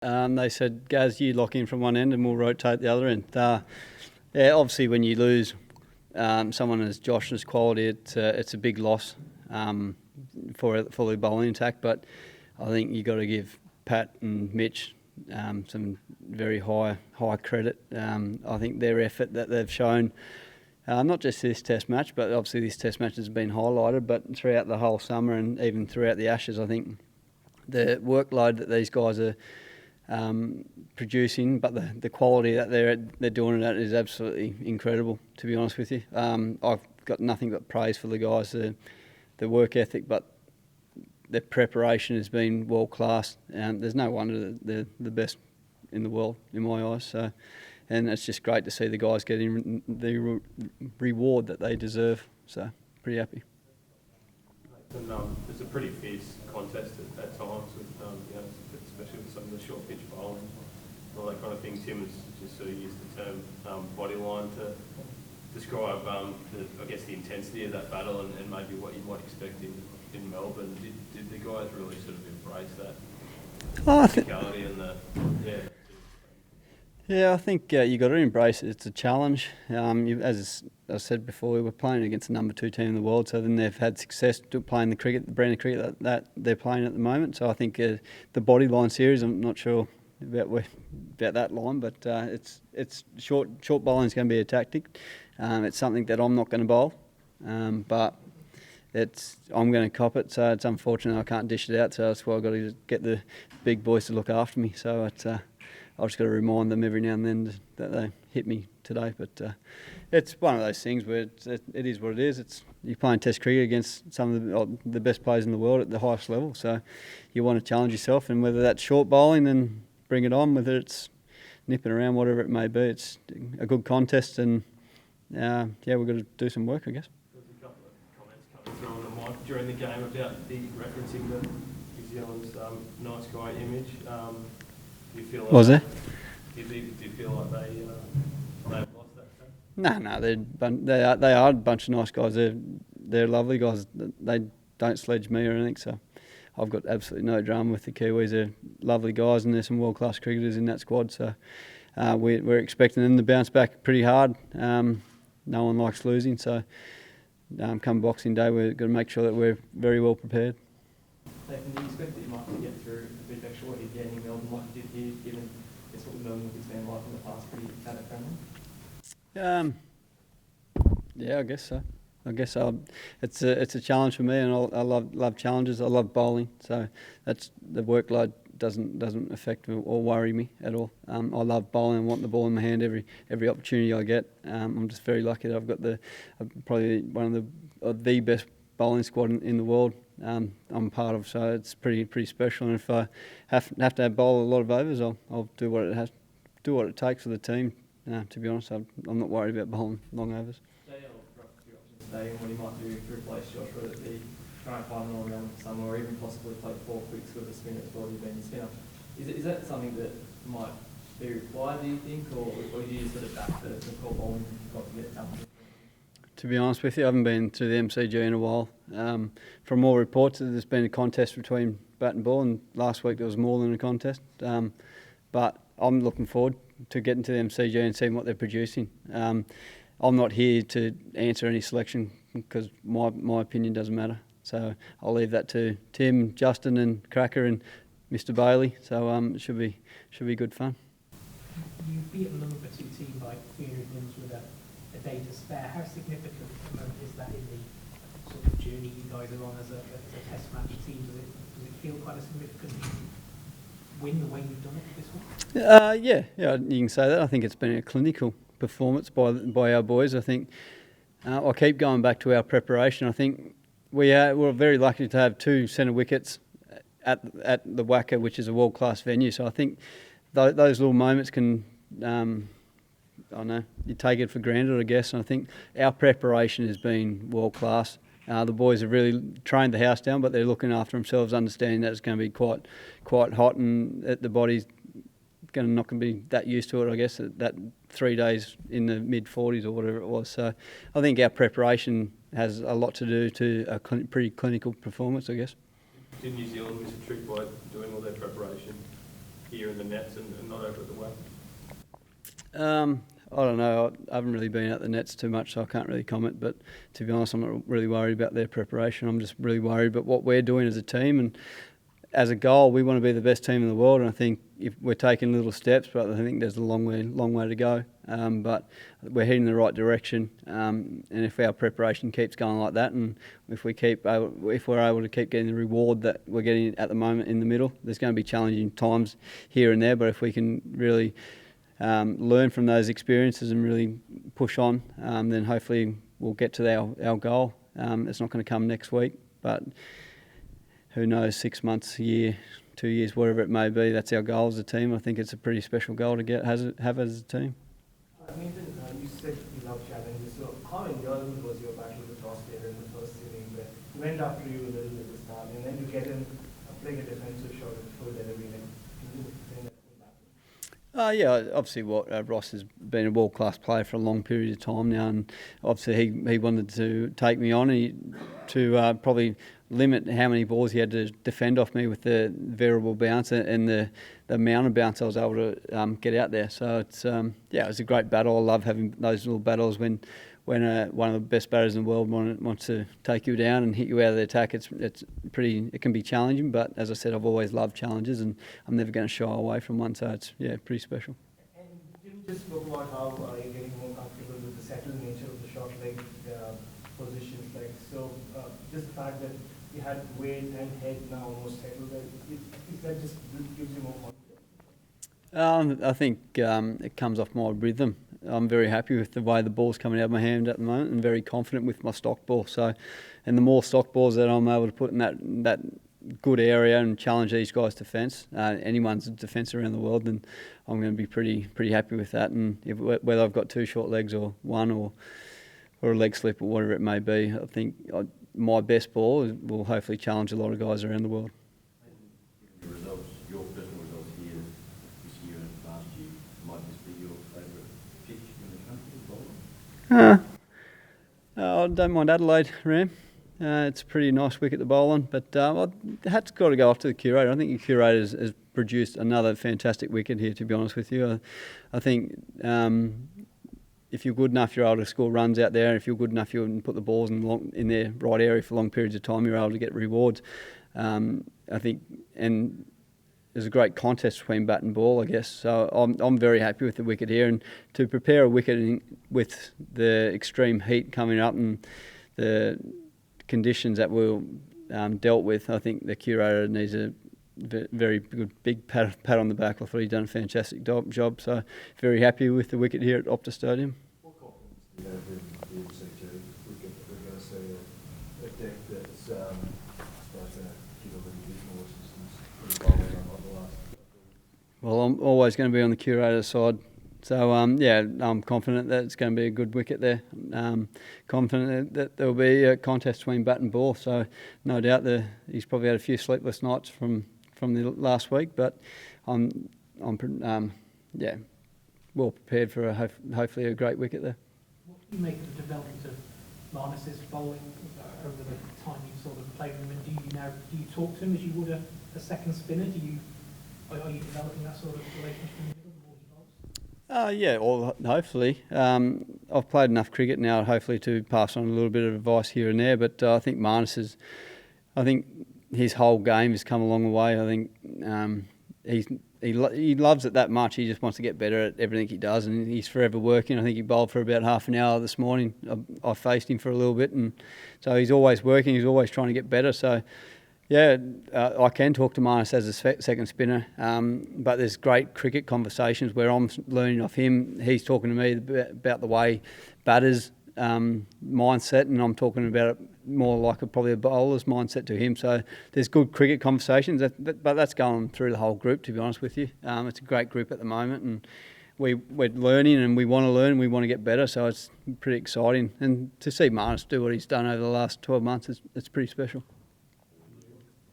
They said, Gaz, you lock in from one end and we'll rotate the other end. Yeah, obviously when you lose someone as Josh's quality, it's a big loss for the bowling attack. But I think you've got to give Pat and Mitch some very high credit. I think their effort that they've shown, not just this Test match, but obviously this Test match has been highlighted, but throughout the whole summer and even throughout the Ashes, I think the workload that these guys are producing, but the quality that they're doing it at is absolutely incredible, to be honest with you. I've got nothing but praise for the guys, the work ethic, but their preparation has been world class. There's no wonder that they're the best in the world in my eyes. So, and it's just great to see the guys getting the reward that they deserve. So pretty happy. And it's a pretty fierce contest at times, with, especially with some of the short pitch bowling, all that kind of thing. Tim has just sort of used the term body line to describe, the intensity of that battle and maybe what you might expect in Melbourne. Did the guys really sort of embrace that physicality and the Yeah, I think you got to embrace it. It's a challenge. As I said before, we were playing against the number 2 team in the world, so then they've had success playing the brand of cricket that they're playing at the moment. So I think the body line series, I'm not sure about that line, but it's short bowling is going to be a tactic. It's something that I'm not going to bowl, but I'm going to cop it. So it's unfortunate I can't dish it out. So that's why I've got to get the big boys to look after me. So I've just got to remind them every now and then that they hit me today. But it's one of those things where it is what it is. You're playing Test cricket against some of the best players in the world at the highest level. So you want to challenge yourself, and whether that's short bowling, then bring it on. Whether it's nipping around, whatever it may be, it's a good contest, and we've got to do some work, I guess. There's a couple of comments coming through on the mic during the game about referencing the New Zealand's nice guy image. Do you feel like, was there? Do you feel like they've lost that thing? No, they are a bunch of nice guys. They're lovely guys. They don't sledge me or anything, so I've got absolutely no drama with the Kiwis. They're lovely guys, and there's some world-class cricketers in that squad. So we're expecting them to bounce back pretty hard. No one likes losing, so come Boxing Day, we're going to make sure that we're very well prepared. Can you expect that you might get through a bit extra what you get in Melbourne like you did here, given it's what the Melbourne Olympics been like in the past, pretty talent friendly? Yeah, I guess so. It's a challenge for me, and I love challenges. I love bowling, so that's the workload doesn't affect me or worry me at all. I love bowling. I want the ball in my hand every opportunity I get. I'm just very lucky that I've got probably one of the best bowling squad in the world. I'm part of, so it's pretty special. And if I have to bowl a lot of overs, I'll do what it takes for the team. To be honest, I'm not worried about bowling long overs. Today, and what he might do to replace Josh, whether it be trying to find an all-round somewhere, or even possibly play 4 quicks with a spinner that's already been a spinner. Is that something that might be required, do you think, or do you sort of back the core bowling you've got to get it done? To be honest with you, I haven't been to the MCG in a while. From all reports, there's been a contest between bat and ball, and last week there was more than a contest. But I'm looking forward to getting to the MCG and seeing what they're producing. I'm not here to answer any selection because my opinion doesn't matter. So I'll leave that to Tim, Justin and Cracker and Mr. Bailey. So it should be good fun. You beat the number 2 team by 300 runs with a day to spare. How significant is that in the sort of journey you guys are on as a Test match team? Does it feel quite a significant win the way you've done it this one? Yeah, you can say that. I think it's been a clinical performance by our boys. I think I keep going back to our preparation. I think we're very lucky to have 2 centre wickets at the Wacker, which is a world-class venue. So I think those little moments can, I don't know, you take it for granted, I guess. And I think our preparation has been world-class. The boys have really trained the house down, but they're looking after themselves, understanding that it's going to be quite hot and that the body's not going to be that used to it, I guess, that 3 days in the mid-40s or whatever it was. So I think our preparation has a lot to do to a pretty clinical performance, I guess. Did New Zealand miss a trick by doing all their preparation here in the nets and not over at the web? I don't know. I haven't really been at the nets too much, so I can't really comment. But to be honest, I'm not really worried about their preparation. I'm just really worried about what we're doing as a team. And as a goal, we want to be the best team in the world. And I think if we're taking little steps, but I think there's a long way to go. But we're heading in the right direction. And if our preparation keeps going like that, and if we're able to keep getting the reward that we're getting at the moment in the middle, there's going to be challenging times here and there. But if we can really learn from those experiences and really push on, then hopefully we'll get to our goal. It's not going to come next week, but who knows, 6 months, a year, 2 years, whatever it may be, that's our goal as a team. I think it's a pretty special goal to have as a team. Nathan, you said you love challenges. So how enjoyable was your battle with Australia in the first inning where you went after you a little bit at the start and then you get in, playing a defensive shot at full delivery? Can you explain that battle? Yeah, obviously Ross has been a world-class player for a long period of time now, and obviously he wanted to take me on to probably limit how many balls he had to defend off me with the variable bounce and the amount of bounce I was able to get out there. So it's it was a great battle. I love having those little battles when one of the best batters in the world wants to take you down and hit you out of the attack. It can be challenging, but as I said, I've always loved challenges and I'm never going to shy away from one. So it's pretty special. And Jim just spoke about how you're getting more comfortable with the settled nature of the short leg positions. So just the fact that you had weight and head now almost settled, is that just gives you more confidence? I think it comes off my rhythm. I'm very happy with the way the ball's coming out of my hand at the moment and very confident with my stock ball. So, and the more stock balls that I'm able to put in that good area and challenge these guys' defence, anyone's defence around the world, then I'm going to be pretty happy with that. And whether I've got two short legs or one or a leg slip or whatever it may be, I think my best ball will hopefully challenge a lot of guys around the world. Your results, your personal results here this year and last year, might this be your favourite pitch in the country, bowling? I don't mind Adelaide, Ram. It's a pretty nice wicket to bowl on, but the hat's got to go off to the curator. I think the curator has produced another fantastic wicket here, to be honest with you. I think if you're good enough, you're able to score runs out there. If you're good enough, you can put the balls in their right area for long periods of time. You're able to get rewards. I think, and there's a great contest between bat and ball, I guess. So I'm very happy with the wicket here, and to prepare a wicket with the extreme heat coming up and the conditions that we'll dealt with, I think the curator needs a very good big pat on the back. I thought he'd done a fantastic job. So very happy with the wicket here at Optus Stadium. What confidence do you have in the MCG? We're going to see a deck that's supposed to give a little bit more assistance to the bowling on the last. Well, I'm always going to be on the curator's side. So, I'm confident that it's going to be a good wicket there. Confident that there'll be a contest between bat and ball. So, no doubt he's probably had a few sleepless nights from the last week, but I'm well prepared for hopefully a great wicket there. What do you make of the development of Marnus's bowling over the time you've sort of played with him? And do you talk to him as you would a second spinner? Are you developing that sort of relationship in the middle the more he bowls? Hopefully. I've played enough cricket now, hopefully, to pass on a little bit of advice here and there. But I think Marnus his whole game has come a long way. I think he loves it that much. He just wants to get better at everything he does, and he's forever working. I think he bowled for about half an hour this morning. I faced him for a little bit, and so he's always working. He's always trying to get better. So. Yeah, I can talk to Marnus as a second spinner, but there's great cricket conversations where I'm learning off him. He's talking to me about the way batters mindset, and I'm talking about it more like probably a bowler's mindset to him. So there's good cricket conversations, but that's going through the whole group, to be honest with you. It's a great group at the moment, and we're learning and we want to learn and we want to get better, so it's pretty exciting. And to see Marnus do what he's done over the last 12 months, it's pretty special.